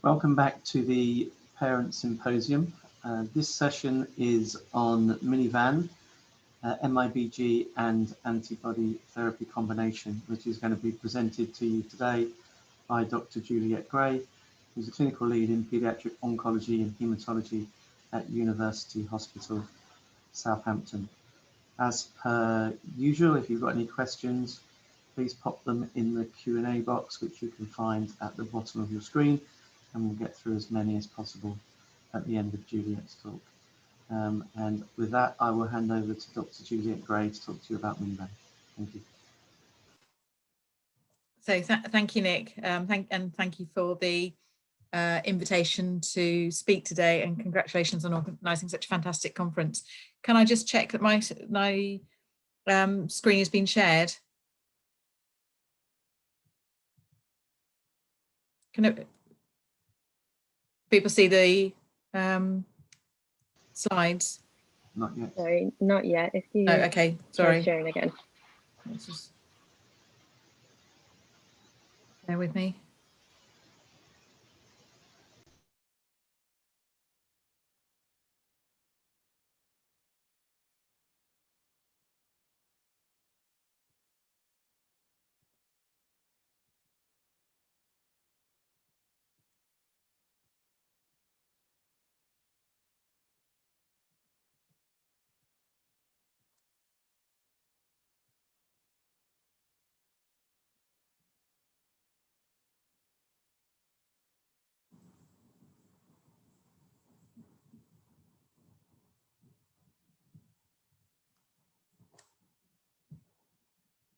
Welcome back to the Parent Symposium. This session is on MiNivAn, MIBG and antibody therapy combination, which is going to be presented to you today by Dr. Juliette Gray, who's a clinical lead in paediatric oncology and haematology at University Hospital, Southampton. As per usual, if you've got any questions, please pop them in the Q&A box, which you can find at the bottom of your screen, and we'll get through as many as possible at the end of Juliette's talk. And with that, I will hand over to Dr. Juliette Gray to talk to you about MiNivAn. Thank you. So thank you, Nick, thank you for the invitation to speak today, and congratulations on organising such a fantastic conference. Can I just check that my screen has been shared? Can people see the slides? Not yet. Sorry, not yet. If you okay, sorry. Try sharing again. Let's just bear with me.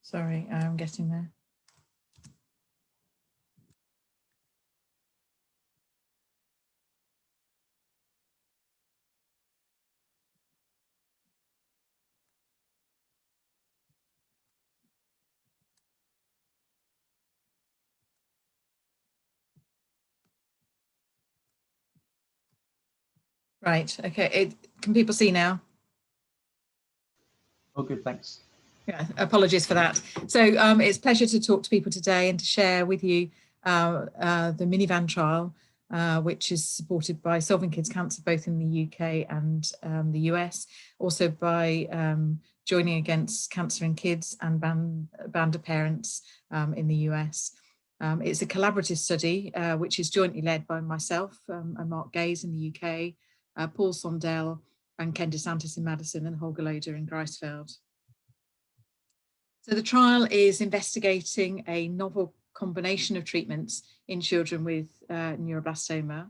Sorry, I'm getting there. Right, okay, can people see now? Oh, good, thanks. Yeah, apologies for that. So it's a pleasure to talk to people today and to share with you the MiNivAn trial, which is supported by Solving Kids Cancer, both in the UK and the US, also by Joining Against Cancer in Kids and Band of Parents in the US. It's a collaborative study, which is jointly led by myself and Mark Gaze in the UK, Paul Sondell and Ken DeSantis in Madison, and Holger Loder in Greifswald. So the trial is investigating a novel combination of treatments in children with neuroblastoma.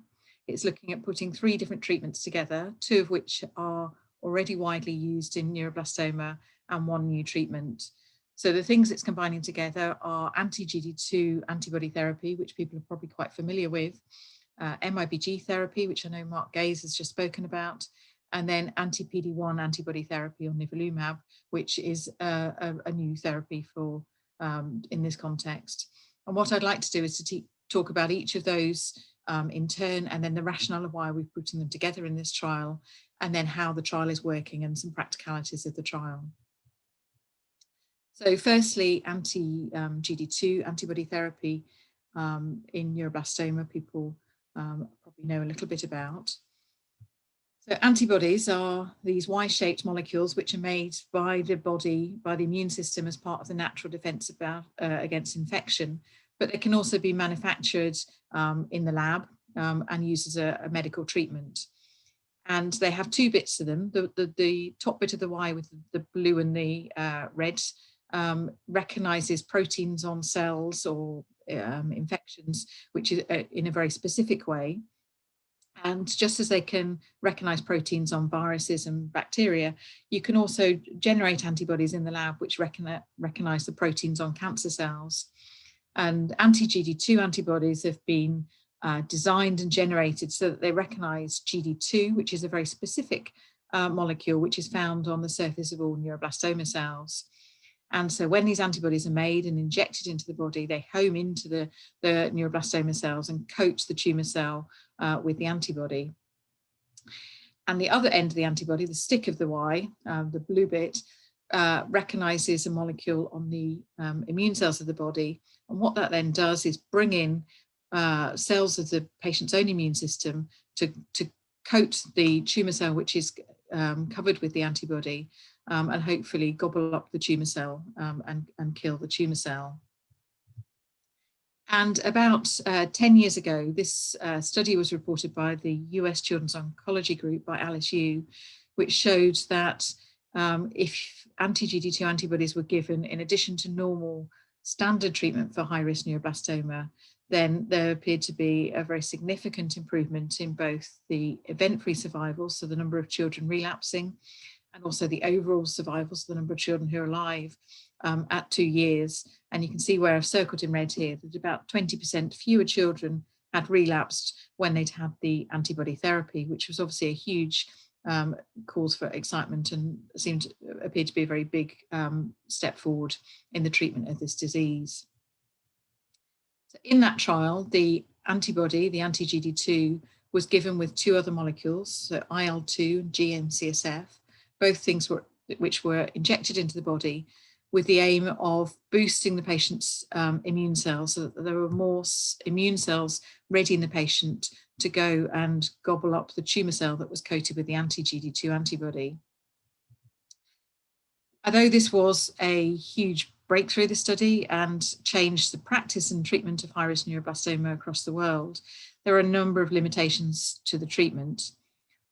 It's looking at putting 3 different treatments together, 2 of which are already widely used in neuroblastoma and 1 new treatment. So the things it's combining together are anti-GD2 antibody therapy, which people are probably quite familiar with, MIBG therapy, which I know Mark Gaze has just spoken about, and then anti-PD-1 antibody therapy or nivolumab, which is a new therapy for in this context. And what I'd like to do is to talk about each of those in turn, and then the rationale of why we're putting them together in this trial, and then how the trial is working and some practicalities of the trial. So firstly, anti-GD2 antibody therapy in neuroblastoma, people probably know a little bit about. So antibodies are these Y-shaped molecules which are made by the body, by the immune system as part of the natural defense against infection, but they can also be manufactured in the lab and used as a medical treatment. And they have 2 bits to them. The top bit of the Y with the blue and the red recognizes proteins on cells or infections, which is in a very specific way. And just as they can recognize proteins on viruses and bacteria, you can also generate antibodies in the lab which recognize the proteins on cancer cells. And anti-GD2 antibodies have been designed and generated so that they recognize GD2, which is a very specific molecule which is found on the surface of all neuroblastoma cells. And so when these antibodies are made and injected into the body, they home into the neuroblastoma cells and coat the tumour cell with the antibody. And the other end of the antibody, the stick of the Y, the blue bit, recognizes a molecule on the immune cells of the body. And what that then does is bring in cells of the patient's own immune system to coat the tumour cell, which is covered with the antibody, and hopefully gobble up the tumour cell and kill the tumour cell. And about 10 years ago, this study was reported by the US Children's Oncology Group by Alice Yu, which showed that if anti-GD2 antibodies were given in addition to normal standard treatment for high-risk neuroblastoma, then there appeared to be a very significant improvement in both the event-free survival, so the number of children relapsing, and also the overall survival, so the number of children who are alive at 2 years. And you can see where I've circled in red here that about 20% fewer children had relapsed when they'd had the antibody therapy, which was obviously a huge cause for excitement and appeared to be a very big step forward in the treatment of this disease. So in that trial, the antibody, the anti-GD2, was given with 2 other molecules, so IL-2 and GM-CSF, both things which were injected into the body with the aim of boosting the patient's immune cells so that there were more immune cells ready in the patient to go and gobble up the tumour cell that was coated with the anti-GD2 antibody. Although this was a huge breakthrough, the study, and changed the practice and treatment of high-risk neuroblastoma across the world, there are a number of limitations to the treatment.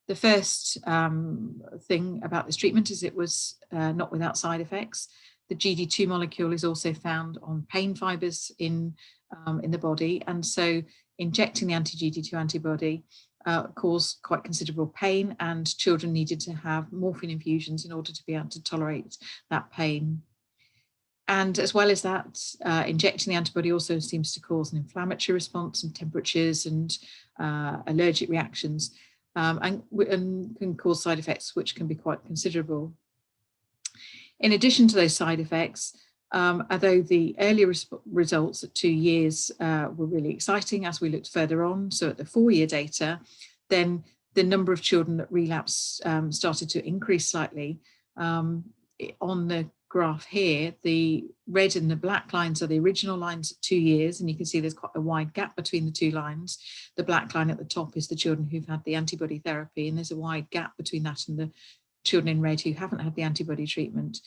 The first thing about this treatment is it was not without side effects. The GD2 molecule is also found on pain fibres in the body, and so injecting the anti-GD2 antibody caused quite considerable pain, and children needed to have morphine infusions in order to be able to tolerate that pain. And as well as that, injecting the antibody also seems to cause an inflammatory response and temperatures and allergic reactions, and can cause side effects which can be quite considerable. In addition to those side effects, although the earlier results at 2 years were really exciting as we looked further on, so at the 4-year data, then the number of children that relapsed started to increase slightly. On the graph here, the red and the black lines are the original lines at 2 years, and you can see there's quite a wide gap between the 2 lines. The black line at the top is the children who've had the antibody therapy, and there's a wide gap between that and the children in red who haven't had the antibody treatment.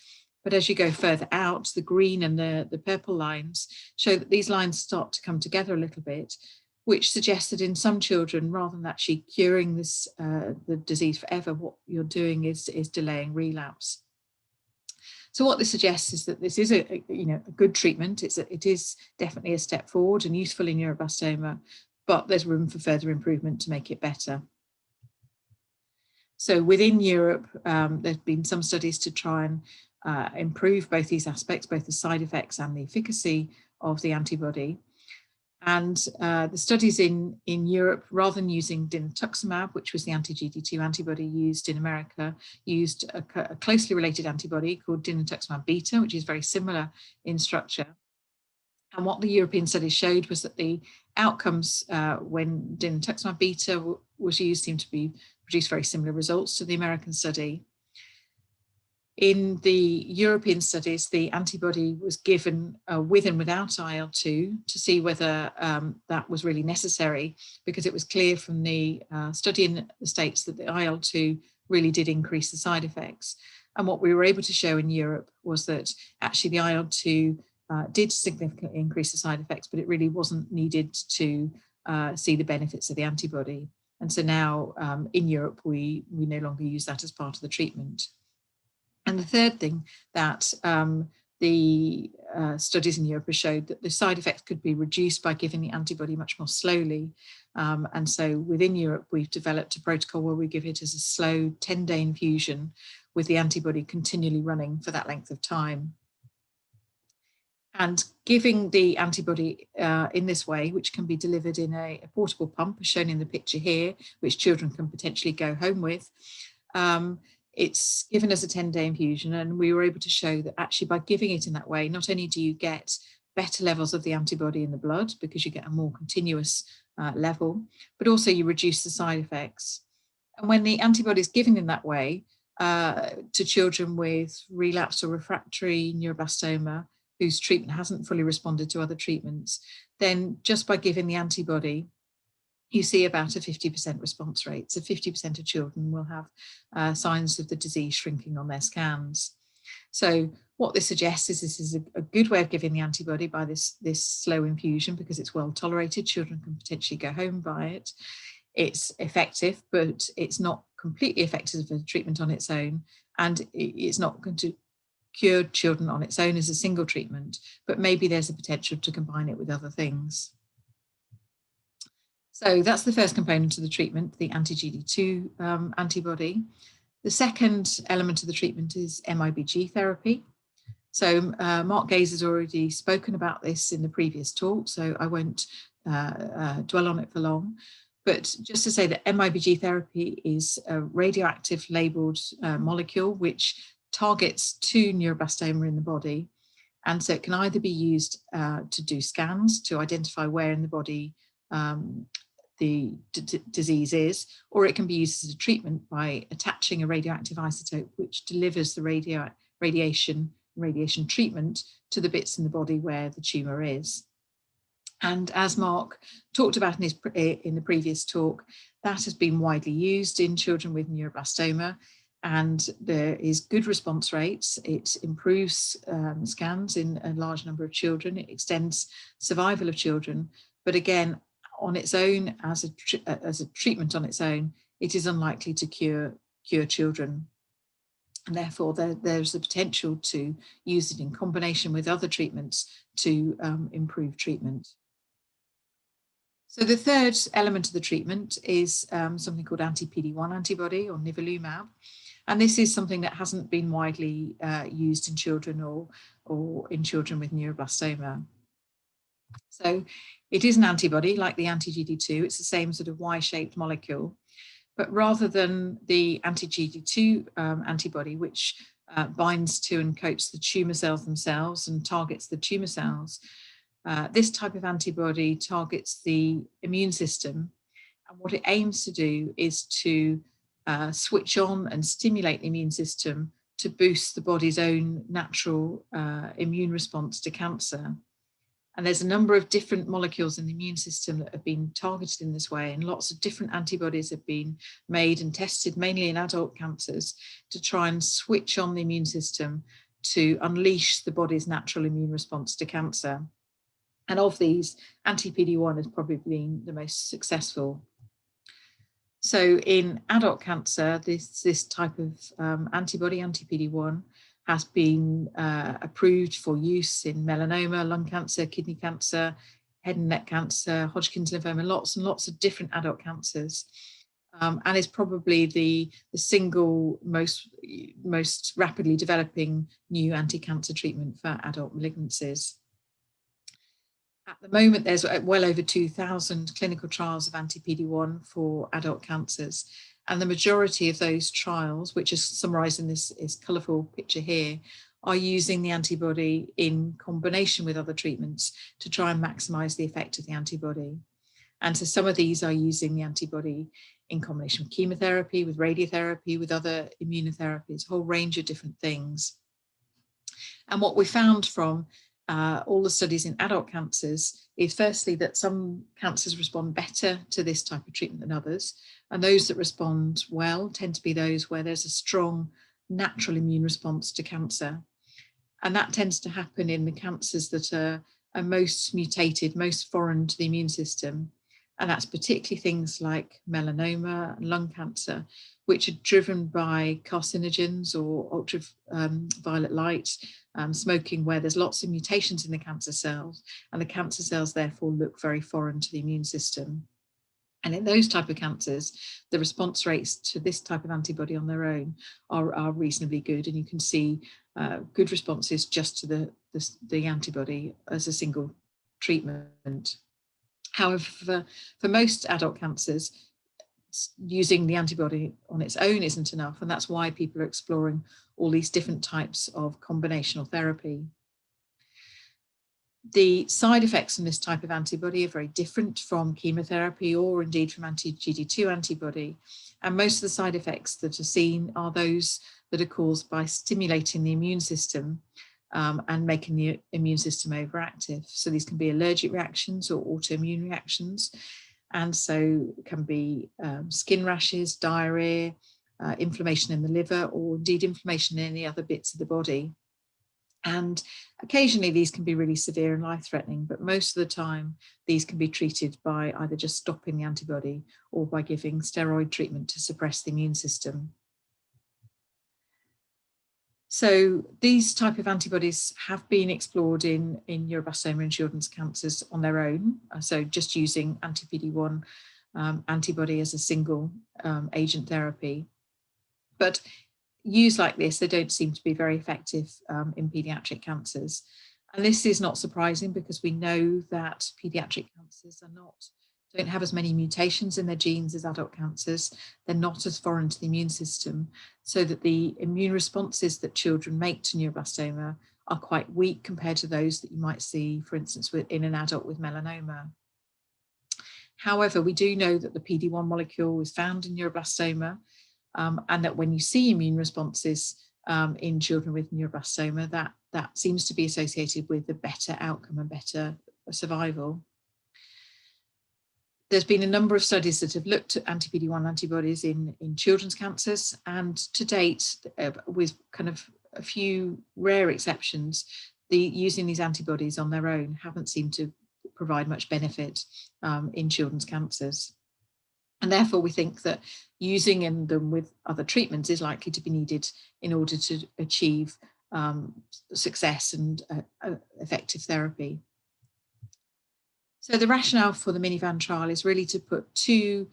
But as you go further out, the green and the purple lines show that these lines start to come together a little bit, which suggests that in some children, rather than actually curing this the disease forever, what you're doing is delaying relapse. So what this suggests is that this is a good treatment. It is definitely a step forward and useful in neuroblastoma, but there's room for further improvement to make it better. So within Europe, there's been some studies to try and improve both these aspects, both the side effects and the efficacy of the antibody. And the studies in Europe, rather than using dinutuximab, which was the anti-GD2 antibody used in America, used a closely related antibody called dinutuximab beta, which is very similar in structure. And what the European studies showed was that the outcomes when dinutuximab beta was used seemed to produce very similar results to the American study. In the European studies, the antibody was given with and without IL-2 to see whether that was really necessary, because it was clear from the study in the States that the IL-2 really did increase the side effects. And what we were able to show in Europe was that actually the IL-2 did significantly increase the side effects, but it really wasn't needed to see the benefits of the antibody. And so now in Europe, we no longer use that as part of the treatment. And the third thing that the studies in Europe have showed that the side effects could be reduced by giving the antibody much more slowly. And so within Europe, we've developed a protocol where we give it as a slow 10-day infusion with the antibody continually running for that length of time. And giving the antibody in this way, which can be delivered in a portable pump, as shown in the picture here, which children can potentially go home with, it's given as a 10-day infusion, and we were able to show that actually by giving it in that way, not only do you get better levels of the antibody in the blood because you get a more continuous level, but also you reduce the side effects. And when the antibody is given in that way to children with relapsed or refractory neuroblastoma, whose treatment hasn't fully responded to other treatments, then just by giving the antibody, you see about a 50% response rate. So 50% of children will have signs of the disease shrinking on their scans. So what this suggests is this is a good way of giving the antibody by this slow infusion, because it's well tolerated. Children can potentially go home by it. It's effective, but it's not completely effective as a treatment on its own, and it's not going to cure children on its own as a single treatment, but maybe there's a potential to combine it with other things. So that's the first component of the treatment, the anti-GD2 antibody. The second element of the treatment is MIBG therapy. So Mark Gaze has already spoken about this in the previous talk, so I won't dwell on it for long. But just to say that MIBG therapy is a radioactive labeled molecule which targets 2 neuroblastoma in the body. And so it can either be used to do scans to identify where in the body the disease is, or it can be used as a treatment by attaching a radioactive isotope which delivers the radiation treatment to the bits in the body where the tumour is. And as Mark talked about in the previous talk, that has been widely used in children with neuroblastoma, and there is good response rates. It improves scans in a large number of children. It extends survival of children. But again, on its own, as a treatment on its own, it is unlikely to cure children. And therefore, there's the potential to use it in combination with other treatments to improve treatment. So the third element of the treatment is something called anti-PD-1 antibody, or nivolumab. And this is something that hasn't been widely used in children or in children with neuroblastoma. So it is an antibody like the anti-GD2. It's the same sort of Y-shaped molecule. But rather than the anti-GD2 antibody, which binds to and coats the tumour cells themselves and targets the tumour cells, this type of antibody targets the immune system. And what it aims to do is to switch on and stimulate the immune system to boost the body's own natural immune response to cancer. And there's a number of different molecules in the immune system that have been targeted in this way, and lots of different antibodies have been made and tested, mainly in adult cancers, to try and switch on the immune system to unleash the body's natural immune response to cancer. And of these, anti-PD-1 has probably been the most successful. So in adult cancer, this type of antibody, anti-PD-1, has been approved for use in melanoma, lung cancer, kidney cancer, head and neck cancer, Hodgkin's lymphoma, lots and lots of different adult cancers. And is probably the single most rapidly developing new anti-cancer treatment for adult malignancies. At the moment, there's well over 2,000 clinical trials of anti-PD-1 for adult cancers. And the majority of those trials, which is summarised in this colourful picture here, are using the antibody in combination with other treatments to try and maximise the effect of the antibody. And so some of these are using the antibody in combination with chemotherapy, with radiotherapy, with other immunotherapies, a whole range of different things. And what we found from all the studies in adult cancers is firstly that some cancers respond better to this type of treatment than others. And those that respond well tend to be those where there's a strong natural immune response to cancer. And that tends to happen in the cancers that are most mutated, most foreign to the immune system. And that's particularly things like melanoma and lung cancer, which are driven by carcinogens or ultraviolet light, smoking, where there's lots of mutations in the cancer cells, and the cancer cells therefore look very foreign to the immune system. And in those type of cancers, the response rates to this type of antibody on their own are reasonably good, and you can see good responses just to the antibody as a single treatment. However, for most adult cancers, using the antibody on its own isn't enough, and that's why people are exploring all these different types of combinational therapy. The side effects from this type of antibody are very different from chemotherapy or indeed from anti-GD2 antibody, and most of the side effects that are seen are those that are caused by stimulating the immune system and making the immune system overactive. So these can be allergic reactions or autoimmune reactions. And so it can be skin rashes, diarrhea, inflammation in the liver, or indeed inflammation in any other bits of the body. And occasionally these can be really severe and life-threatening, but most of the time these can be treated by either just stopping the antibody or by giving steroid treatment to suppress the immune system. So these type of antibodies have been explored in neuroblastoma and children's cancers on their own. So just using anti-PD-1 antibody as a single agent therapy. But used like this, they don't seem to be very effective in pediatric cancers. And this is not surprising because we know that pediatric cancers don't have as many mutations in their genes as adult cancers. They're not as foreign to the immune system, so that the immune responses that children make to neuroblastoma are quite weak compared to those that you might see, for instance, in an adult with melanoma. However, we do know that the PD-1 molecule is found in neuroblastoma, and that when you see immune responses in children with neuroblastoma, that seems to be associated with a better outcome and better survival. There's been a number of studies that have looked at anti-PD-1 antibodies in children's cancers, and to date, with kind of a few rare exceptions, using these antibodies on their own haven't seemed to provide much benefit in children's cancers. And therefore, we think that using them with other treatments is likely to be needed in order to achieve success and effective therapy. So the rationale for the MiNivAn trial is really to put two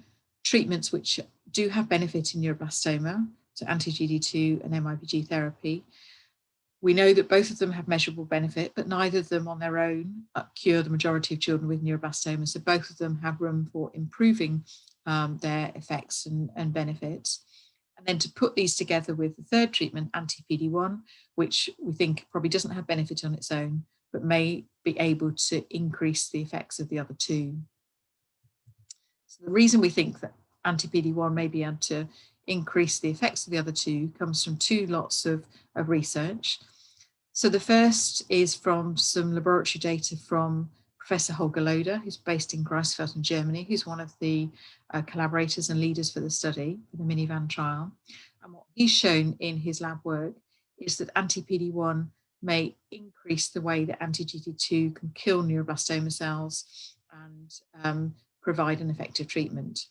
treatments which do have benefit in neuroblastoma, so anti-GD2 and MIBG therapy. We know that both of them have measurable benefit, but neither of them on their own cure the majority of children with neuroblastoma. So both of them have room for improving their effects and benefits. And then to put these together with the third treatment, anti-PD-1, which we think probably doesn't have benefit on its own, but may be able to increase the effects of the other two. So the reason we think that anti-PD-1 may be able to increase the effects of the other two comes from two lots of research. So the first is from some laboratory data from Professor Holger Loder, who's based in Greifswald in Germany, who's one of the collaborators and leaders for the study, for the MiNivAn trial. And what he's shown in his lab work is that anti-PD-1 may increase the way that anti-GD2 can kill neuroblastoma cells and provide an effective treatment.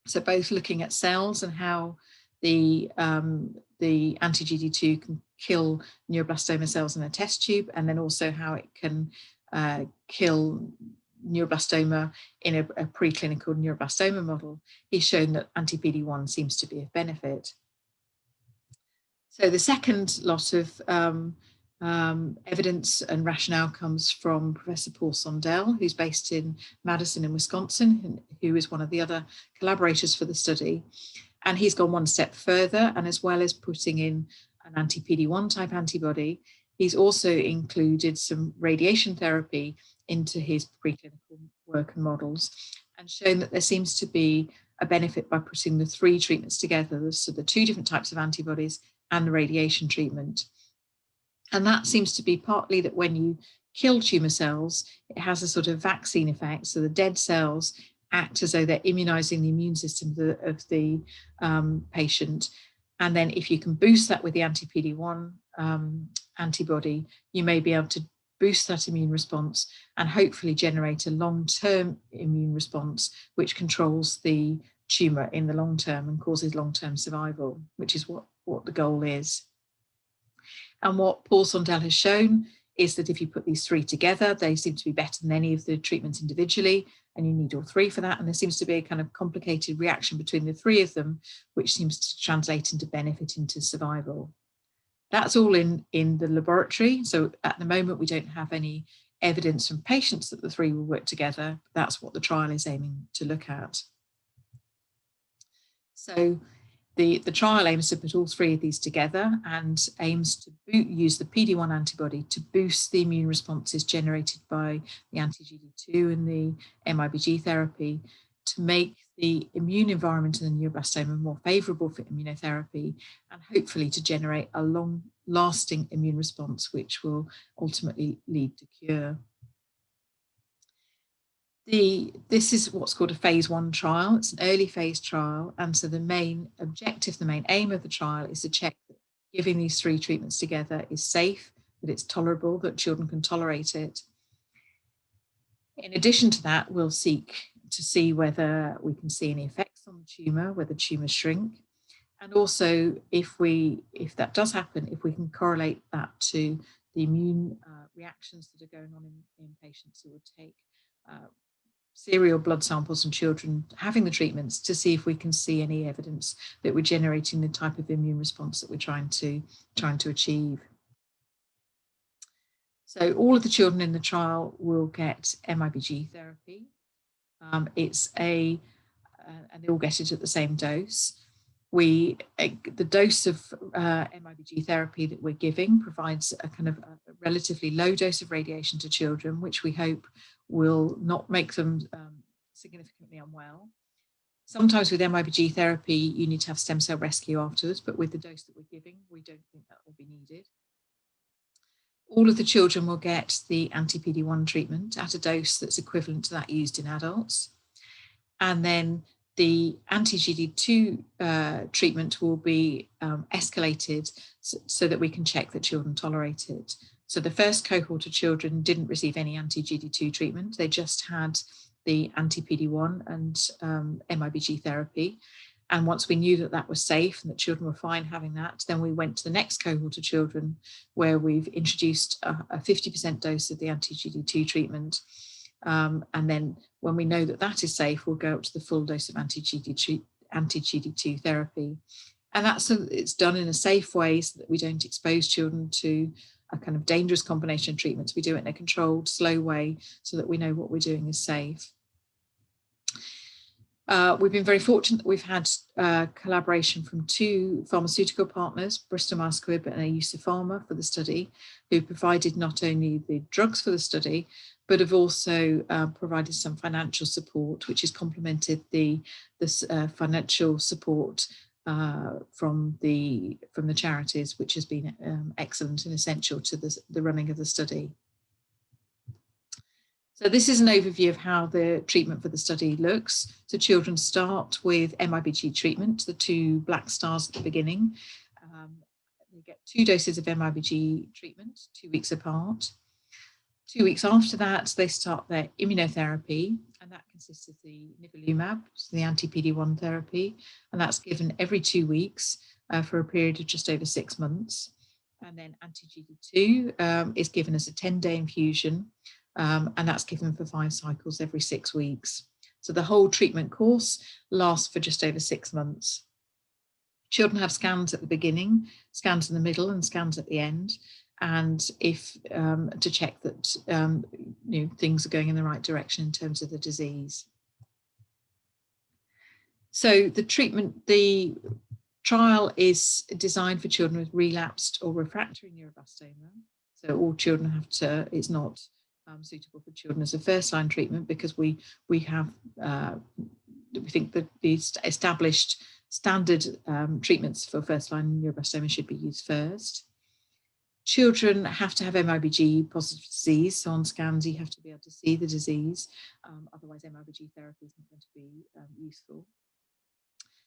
So both looking at cells and how the anti-GD2 can kill neuroblastoma cells in a test tube, and then also how it can kill neuroblastoma in a preclinical neuroblastoma model, he's shown that anti-PD-1 seems to be of benefit. So the second lot of evidence and rationale comes from Professor Paul Sondel, who's based in Madison in Wisconsin, who is one of the other collaborators for the study. And he's gone one step further, and as well as putting in an anti-PD-1 type antibody, he's also included some radiation therapy into his preclinical work and models, and shown that there seems to be a benefit by putting the three treatments together, so the two different types of antibodies and the radiation treatment. And that seems to be partly that when you kill tumour cells, it has a sort of vaccine effect. So the dead cells act as though they're immunising the immune system of the patient. And then if you can boost that with the anti-PD-1 antibody, you may be able to boost that immune response and hopefully generate a long-term immune response which controls the tumour in the long term and causes long-term survival, which is what the goal is. And what Paul Sondel has shown is that if you put these three together, they seem to be better than any of the treatments individually, and you need all three for that. And there seems to be a kind of complicated reaction between the three of them, which seems to translate into benefit into survival. That's all in the laboratory. So at the moment, we don't have any evidence from patients that the three will work together. That's what the trial is aiming to look at. So the trial aims to put all three of these together and aims to use the PD-1 antibody to boost the immune responses generated by the anti-GD2 and the MIBG therapy to make the immune environment in the neuroblastoma more favourable for immunotherapy, and hopefully to generate a lasting immune response, which will ultimately lead to cure. This is what's called a phase 1 trial. It's an early phase trial. And so the main objective, the main aim of the trial is to check that giving these 3 treatments together is safe, that it's tolerable, that children can tolerate it. In addition to that, we'll seek to see whether we can see any effects on the tumour, whether tumours shrink. And also, if that does happen, if we can correlate that to the immune reactions that are going on in patients who would take serial blood samples from children having the treatments, to see if we can see any evidence that we're generating the type of immune response that we're trying to achieve. So all of the children in the trial will get MIBG therapy. And they all get it at the same dose. The dose of MIBG therapy that we're giving provides a kind of a relatively low dose of radiation to children, which we hope will not make them significantly unwell. Sometimes with MIBG therapy, you need to have stem cell rescue afterwards, but with the dose that we're giving, we don't think that will be needed. All of the children will get the anti-PD-1 treatment at a dose that's equivalent to that used in adults. And then the anti-GD2 treatment will be escalated so that we can check that children tolerate it. So the first cohort of children didn't receive any anti-GD2 treatment. They just had the anti-PD-1 and MIBG therapy. And once we knew that that was safe and that children were fine having that, then we went to the next cohort of children where we've introduced a 50% dose of the anti-GD2 treatment. And then when we know that that is safe, we'll go up to the full dose of anti-GD2 therapy. And it's done in a safe way so that we don't expose children to a kind of dangerous combination of treatments. We do it in a controlled, slow way so that we know what we're doing is safe. We've been very fortunate that we've had collaboration from 2 pharmaceutical partners, Bristol Myers Squibb and EUSA Pharma, for the study, who provided not only the drugs for the study, but have also provided some financial support, which has complemented this financial support from the charities, which has been excellent and essential to the running of the study. So this is an overview of how the treatment for the study looks. So children start with MIBG treatment, the 2 black stars at the beginning. They get 2 doses of MIBG treatment, 2 weeks apart. 2 weeks after that, they start their immunotherapy, and that consists of the nivolumab, so the anti-PD-1 therapy, and that's given every 2 weeks for a period of just over 6 months. And then anti-GD2 is given as a 10-day infusion, and that's given for 5 cycles every 6 weeks. So the whole treatment course lasts for just over 6 months. Children have scans at the beginning, scans in the middle, and scans at the end, and to check that things are going in the right direction in terms of the disease. So the trial is designed for children with relapsed or refractory neuroblastoma. So all children it's not suitable for children as a first-line treatment, because we think that the established standard treatments for first-line neuroblastoma should be used first. Children have to have MIBG positive disease, so on scans you have to be able to see the disease, otherwise MIBG therapy is not going to be useful.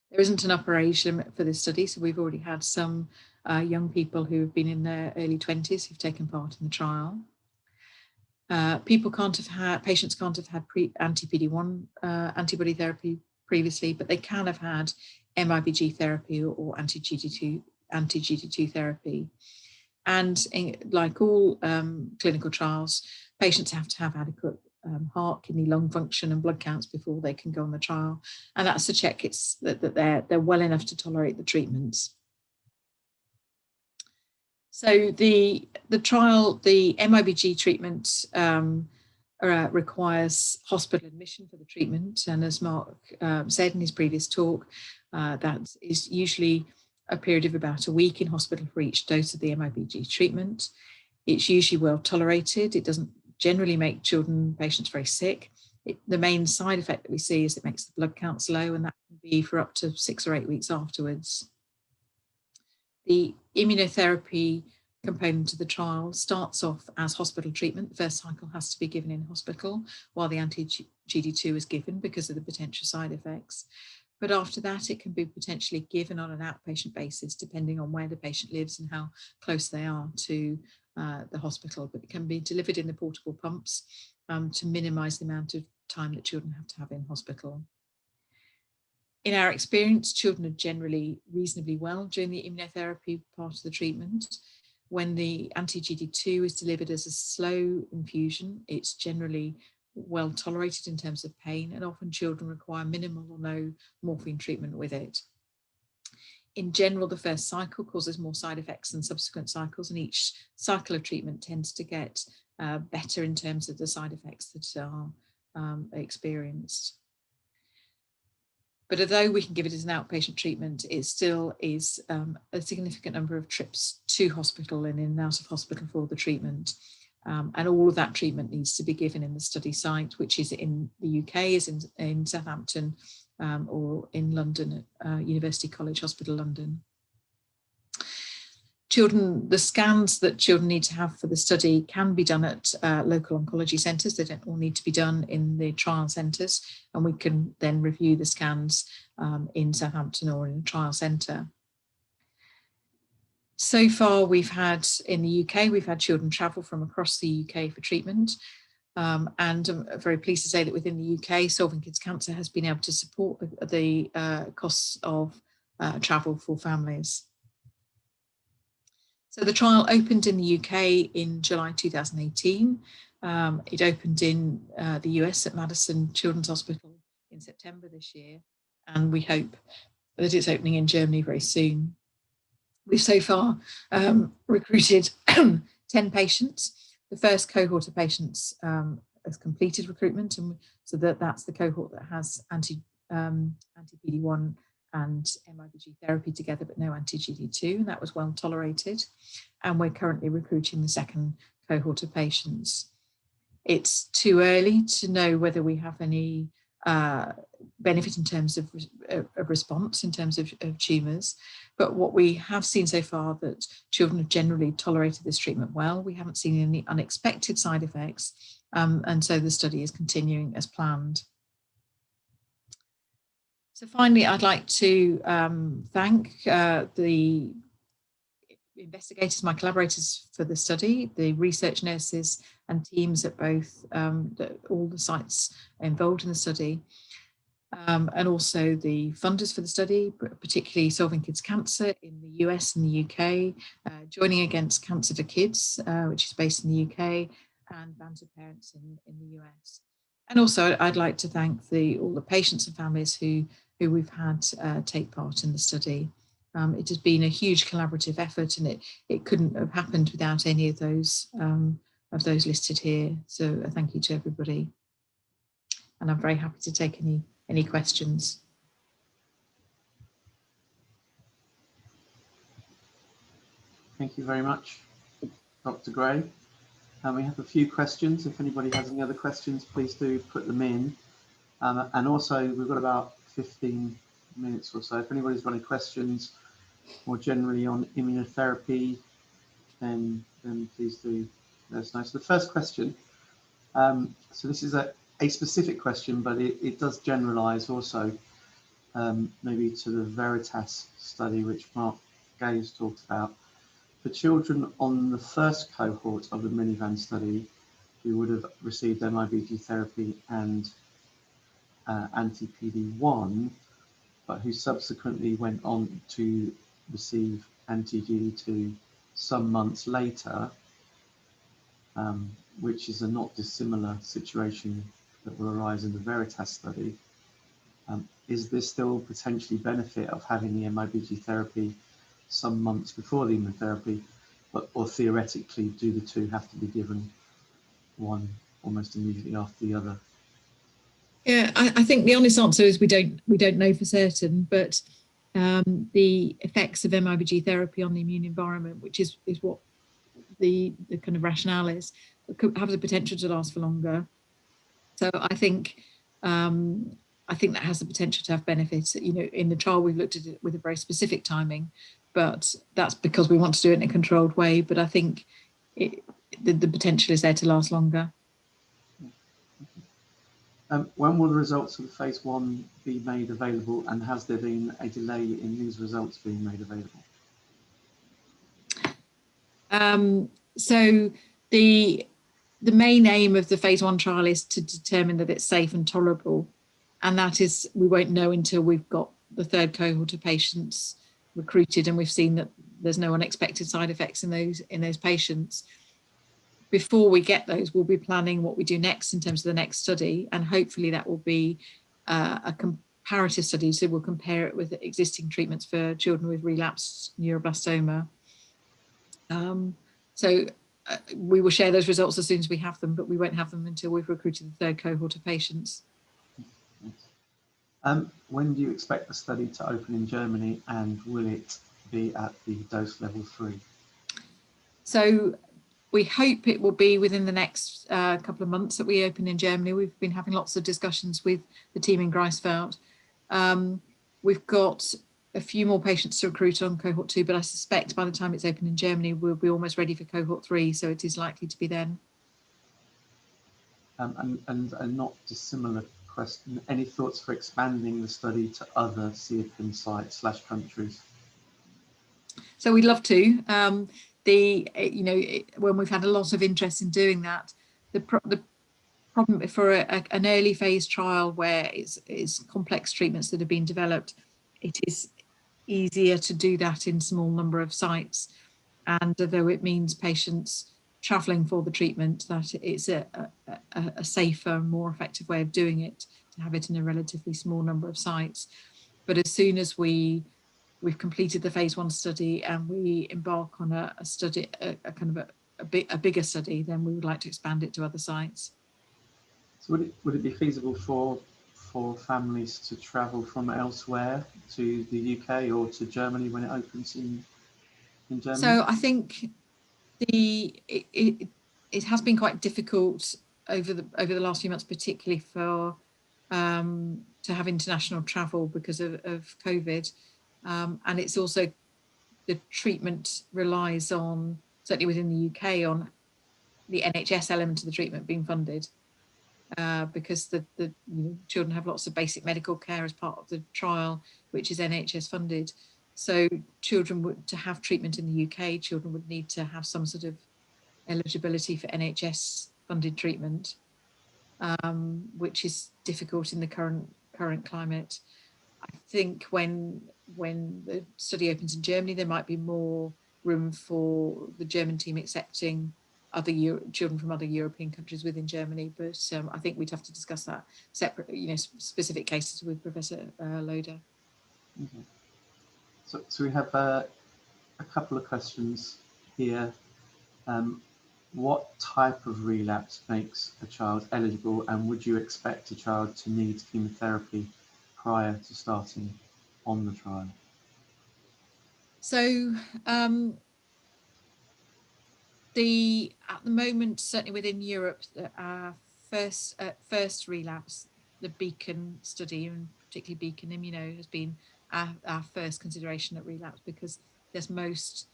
There isn't an upper age limit for this study, so we've already had some young people who have been in their early 20s who've taken part in the trial. Patients can't have had anti-PD-1 antibody therapy previously, but they can have had MIBG therapy or anti-GD2 therapy. And like all clinical trials, patients have to have adequate heart, kidney, lung function and blood counts before they can go on the trial. And that's to check that they're well enough to tolerate the treatments. So the trial, the MIBG treatment requires hospital admission for the treatment. And as Mark said in his previous talk, that is usually a period of about a week in hospital for each dose of the MIBG treatment. It's usually well tolerated. It doesn't generally make patients very sick. The main side effect that we see is it makes the blood counts low, and that can be for up to 6 or 8 weeks afterwards. The immunotherapy component of the trial starts off as hospital treatment. The first cycle has to be given in hospital while the anti-GD2 is given because of the potential side effects. But after that, it can be potentially given on an outpatient basis, depending on where the patient lives and how close they are to the hospital. But it can be delivered in the portable pumps to minimise the amount of time that children have to have in hospital. In our experience, children are generally reasonably well during the immunotherapy part of the treatment. When the anti-GD2 is delivered as a slow infusion, it's generally well tolerated in terms of pain, and often children require minimal or no morphine treatment with it. In general, the first cycle causes more side effects than subsequent cycles, and each cycle of treatment tends to get better in terms of the side effects that are experienced. But although we can give it as an outpatient treatment, it still is a significant number of trips to hospital and in and out of hospital for the treatment. And all of that treatment needs to be given in the study site, which is in the UK, is in Southampton or in London at University College Hospital, London. The scans that children need to have for the study can be done at local oncology centres. They don't all need to be done in the trial centres, and we can then review the scans in Southampton or in a trial centre. So far, we've had, in the UK, we've had children travel from across the UK for treatment. And I'm very pleased to say that within the UK, Solving Kids Cancer has been able to support the costs of travel for families. So the trial opened in the UK in July 2018. It opened in the US at Madison Children's Hospital in September this year, and we hope that it's opening in Germany very soon. We've so far recruited 10 patients. The first cohort of patients has completed recruitment, and so that's the cohort that has anti-PD1 and MIBG therapy together, but no anti-GD2, and that was well tolerated. And we're currently recruiting the second cohort of patients. It's too early to know whether we have any benefit in terms of response, in terms of tumours, but what we have seen so far that children have generally tolerated this treatment well. We haven't seen any unexpected side effects, and so the study is continuing as planned. So finally, I'd like to thank the investigators, my collaborators for the study, the research nurses and teams at both all the sites involved in the study, and also the funders for the study, particularly Solving Kids Cancer in the US and the UK, Joining Against Cancer for Kids, which is based in the UK, and Bands of Parents in the US. And also I'd like to thank all the patients and families who we've had take part in the study. It has been a huge collaborative effort, and it couldn't have happened without any of those listed here. So a thank you to everybody. And I'm very happy to take any questions. Thank you very much, Dr. Gray. We have a few questions. If anybody has any other questions, please do put them in. And also, we've got about 15 minutes or so. If anybody's got any questions more generally on immunotherapy, then please do let us know. So the first question, so this is a specific question, but it does generalize also maybe to the Veritas study, which Mark Gay's talked about. For children on the first cohort of the MiNivAn study who would have received MIBG therapy and anti-PD1, but who subsequently went on to receive anti-GD2 some months later, which is a not dissimilar situation that will arise in the Veritas study. Is there still potentially benefit of having the MIBG therapy some months before the immunotherapy, or theoretically do the two have to be given one almost immediately after the other? Yeah, I think the honest answer is we don't know for certain, but the effects of MIBG therapy on the immune environment, which is what the kind of rationale is, could have the potential to last for longer. So I think that has the potential to have benefits. You know, in the trial we've looked at it with a very specific timing, but that's because we want to do it in a controlled way. But I think the potential is there to last longer. When will the results of the phase 1 be made available, and has there been a delay in these results being made available? So the main aim of the phase 1 trial is to determine that it's safe and tolerable, and that is, we won't know until we've got the third cohort of patients recruited and we've seen that there's no unexpected side effects in those patients. Before we get those, we'll be planning what we do next in terms of the next study, and hopefully that will be a comparative study, so we'll compare it with existing treatments for children with relapsed neuroblastoma. We will share those results as soon as we have them, but we won't have them until we've recruited the third cohort of patients. When do you expect the study to open in Germany, and will it be at the dose level 3? So we hope it will be within the next couple of months that we open in Germany. We've been having lots of discussions with the team in Greifswald. We've got a few more patients to recruit on cohort 2, but I suspect by the time it's open in Germany, we'll be almost ready for cohort 3, so it is likely to be then. And a not dissimilar question, any thoughts for expanding the study to other CFIN sites / countries? So we'd love to. When we've had a lot of interest in doing that, the problem for an early phase trial where it's complex treatments that have been developed, it is easier to do that in small number of sites, and although it means patients travelling for the treatment, that it's a safer, more effective way of doing it, to have it in a relatively small number of sites. But as soon as we've completed the phase 1 study and we embark on a study, a bigger study, then we would like to expand it to other sites. So would it be feasible for families to travel from elsewhere to the UK or to Germany when it opens in Germany? So I think it has been quite difficult over the last few months, particularly for to have international travel because of COVID, and it's also, the treatment relies on, certainly within the UK, on the NHS element of the treatment being funded, because the children have lots of basic medical care as part of the trial, which is NHS funded. So children to have treatment in the UK, children would need to have some sort of eligibility for NHS funded treatment, which is difficult in the current climate. I think when the study opens in Germany, there might be more room for the German team accepting other children from other European countries within Germany, but I think we'd have to discuss that separate, specific cases with Professor Loader. Okay. So we have a couple of questions here. What type of relapse makes a child eligible, and would you expect a child to need chemotherapy prior to starting on the trial? So at the moment, certainly within Europe, our first relapse, the Beacon study, and particularly Beacon Immuno, has been our first consideration at relapse, because there's most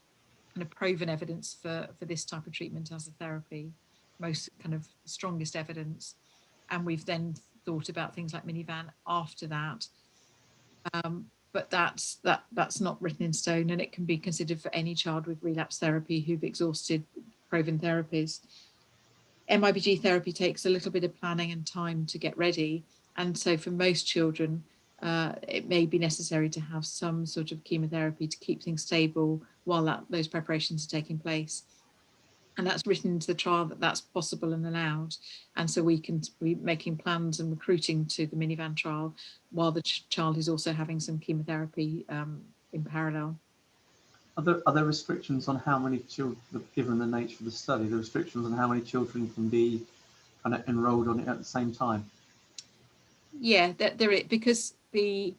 kind of proven evidence for this type of treatment as a therapy, most kind of strongest evidence. And we've then thought about things like MiNivAn after that. But that's not written in stone, and it can be considered for any child with relapse therapy who've exhausted proven therapies. MIBG therapy takes a little bit of planning and time to get ready, and so for most children it may be necessary to have some sort of chemotherapy to keep things stable while those preparations are taking place. And that's written into the trial that that's possible and allowed. And so we can be making plans and recruiting to the MiNivAn trial while the child is also having some chemotherapy in parallel. Are there restrictions on how many children, given the nature of the study, the restrictions on how many children can be kind of enrolled on it at the same time? Yeah, there is, because the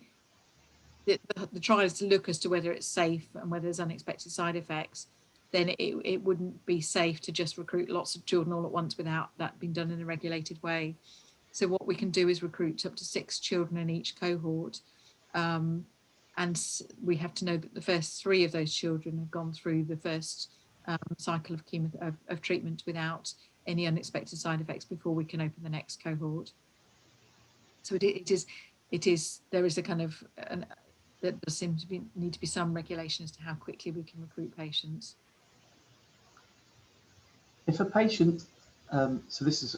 trial is to look as to whether it's safe and whether there's unexpected side effects. Then it wouldn't be safe to just recruit lots of children all at once without that being done in a regulated way. So what we can do is recruit up to 6 children in each cohort, and and we have to know that the first 3 of those children have gone through the first cycle of of treatment without any unexpected side effects before we can open the next cohort. So there is a kind of there does seem to need to be some regulation as to how quickly we can recruit patients. If a patient, so this is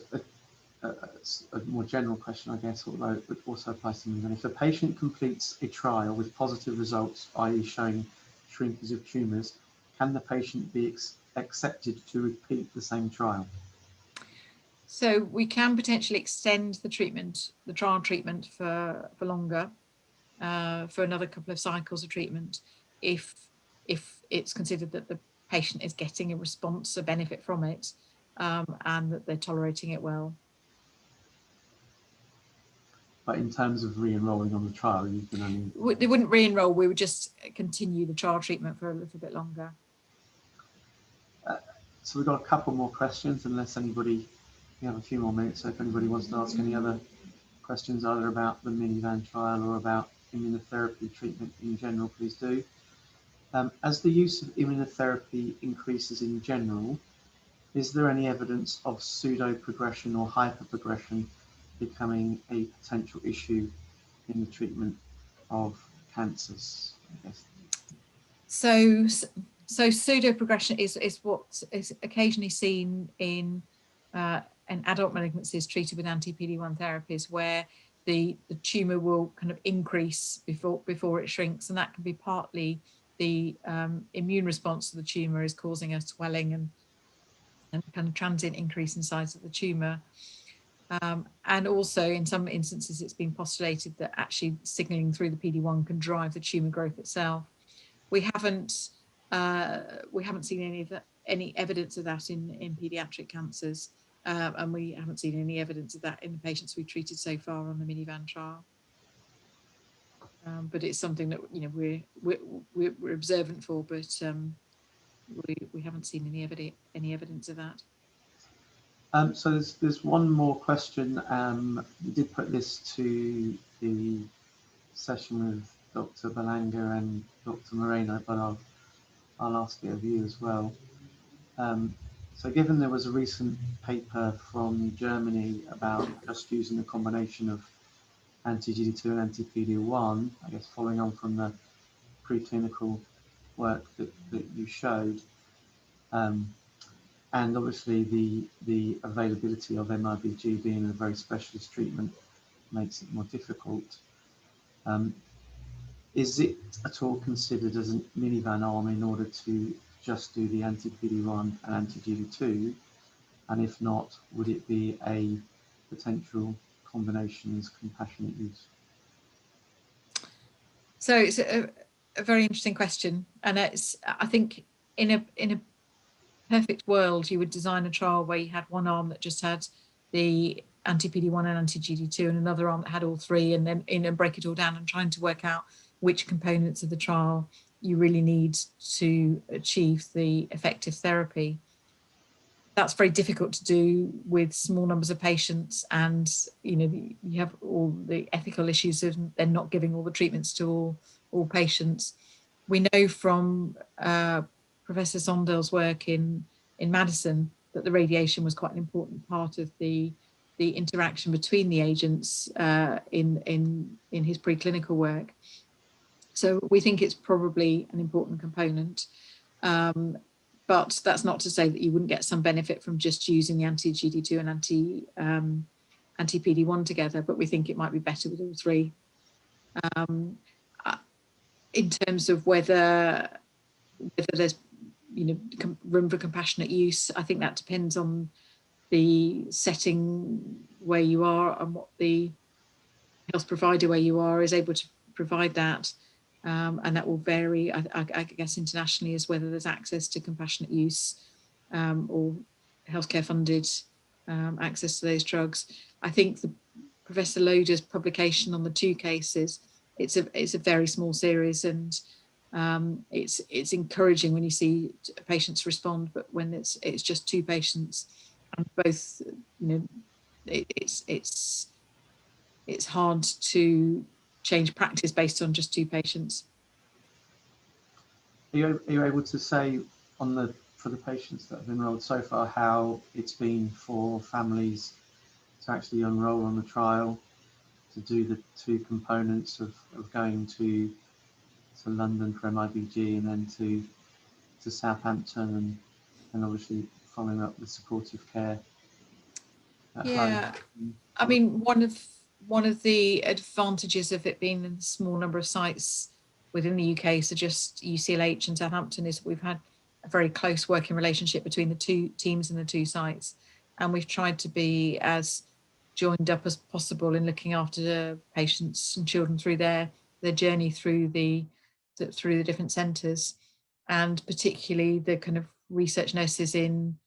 a more general question, I guess, although it also applies to MiNivAn. If a patient completes a trial with positive results, i.e. showing shrinkage of tumours, can the patient be accepted to repeat the same trial? So we can potentially extend the trial treatment for longer, for another couple of cycles of treatment, if it's considered that the patient is getting a response, a benefit from it, and that they're tolerating it well. But in terms of re-enrolling on the trial, you can only... They wouldn't re-enroll, we would just continue the trial treatment for a little bit longer. So we've got a couple more questions, unless anybody, we have a few more minutes, so if anybody wants to ask any other questions either about the MiNivAn trial or about immunotherapy treatment in general, please do. As the use of immunotherapy increases in general, is there any evidence of pseudo-progression or hyper-progression becoming a potential issue in the treatment of cancers, I guess? So pseudo-progression is what is occasionally seen in adult malignancies treated with anti-PD-1 therapies, where the tumour will kind of increase before it shrinks, and that can be partly the immune response to the tumour is causing a swelling and kind of transient increase in size of the tumour. And also in some instances it's been postulated that actually signalling through the PD-1 can drive the tumour growth itself. We haven't seen any evidence of that in paediatric cancers, and we haven't seen any evidence of that in the patients we've treated so far on the MiNivAn trial. But it's something that, you know, we're observant for, but we haven't seen any evidence of that. So there's one more question. We did put this to the session with Dr. Belanger and Dr. Moreno, but I'll ask it of you as well. So given there was a recent paper from Germany about just using the combination of anti-GD2 and anti-PD-1, I guess following on from the preclinical work that you showed, and obviously the availability of MIBG being a very specialist treatment makes it more difficult. Is it at all considered as a MiNivAn arm in order to just do the anti-PD-1 and anti-GD2? And if not, would it be a potential combination as compassionate use? So it's a very interesting question, and I think in a perfect world you would design a trial where you had one arm that just had the anti-PD-1 and anti-GD2 and another arm that had all 3, and then break it all down and trying to work out which components of the trial you really need to achieve the effective therapy. That's very difficult to do with small numbers of patients, and you know, you have all the ethical issues of then not giving all the treatments to all patients. We know from Professor Sondel's work in Madison that the radiation was quite an important part of the interaction between the agents in his preclinical work. So we think it's probably an important component. But that's not to say that you wouldn't get some benefit from just using the anti-GD2 and anti-PD-1 together, but we think it might be better with all 3. In terms of whether there's, you know, room for compassionate use, I think that depends on the setting where you are and what the health provider where you are is able to provide that. And that will vary, I guess, internationally, as whether there's access to compassionate use or healthcare funded access to those drugs. I think Professor Loder's publication on the 2 cases, it's a very small series, and it's encouraging when you see patients respond, but when it's just 2 patients, and both, you know, it's hard to change practice based on just 2 patients. Are you able to say for the patients that have enrolled so far how it's been for families to actually enroll on the trial, to do the two components of going to London for MIBG and then to Southampton and obviously following up with supportive care at Yeah, home? I mean, one of the advantages of it being in a small number of sites within the UK, so just UCLH and Southampton, is we've had a very close working relationship between the two teams and the two sites, and we've tried to be as joined up as possible in looking after the patients and children through their journey through the different centres, and particularly the kind of research nurses in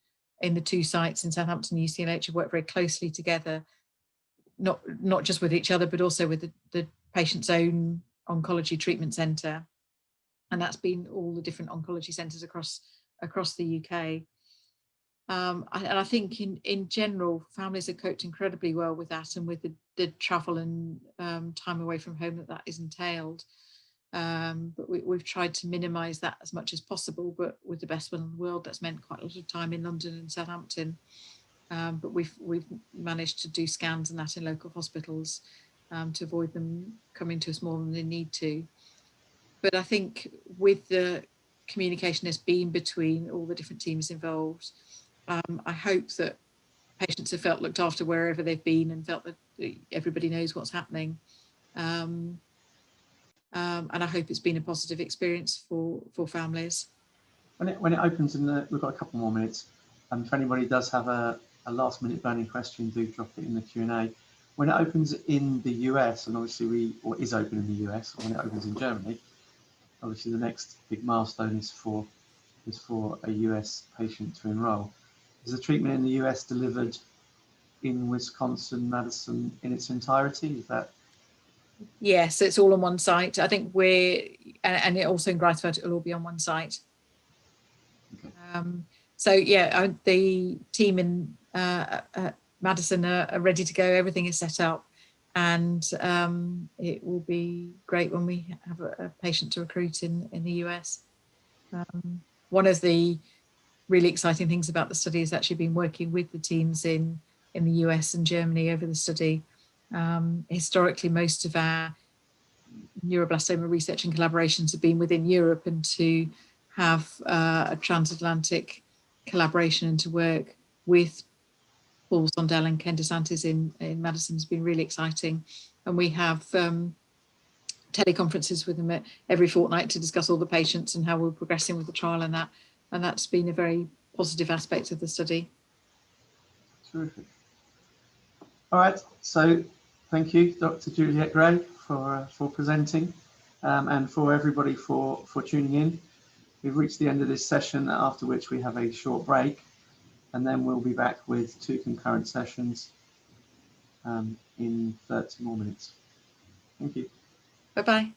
the two sites in Southampton and UCLH have worked very closely together, not just with each other, but also with the patient's own oncology treatment centre. And that's been all the different oncology centres across the UK. And I think in general, families have coped incredibly well with that, and with the travel and time away from home that is entailed. But we've tried to minimise that as much as possible, but with the best will in the world, that's meant quite a lot of time in London and Southampton. But we've managed to do scans and that in local hospitals to avoid them coming to us more than they need to. But I think with the communication that's been between all the different teams involved, I hope that patients have felt looked after wherever they've been and felt that everybody knows what's happening. And I hope it's been a positive experience for families. When it opens, we've got a couple more minutes. If anybody does have a last minute burning question, do drop it in the Q&A. When it opens in the US, and obviously is open in the US, or when it opens in Germany, obviously the next big milestone is for a US patient to enroll. Is the treatment in the US delivered in Wisconsin, Madison in its entirety? Is that? Yes, it's all on one site. I think and it also in Greifswald, it'll all be on one site. Okay. So yeah, the team in Madison are ready to go. Everything is set up, and it will be great when we have a patient to recruit in the US. One of the really exciting things about the study has actually been working with the teams in the US and Germany over the study. Historically, most of our neuroblastoma research and collaborations have been within Europe, and to have a transatlantic collaboration and to work with Paul Sondel and Ken DeSantis in Madison has been really exciting. And we have teleconferences with them every fortnight to discuss all the patients and how we're progressing with the trial, and that's been a very positive aspect of the study. Terrific. All right, so thank you, Dr. Juliette Gray, for presenting, and for everybody for tuning in. We've reached the end of this session, after which we have a short break, and then we'll be back with 2 concurrent sessions in 30 more minutes. Thank you. Bye-bye.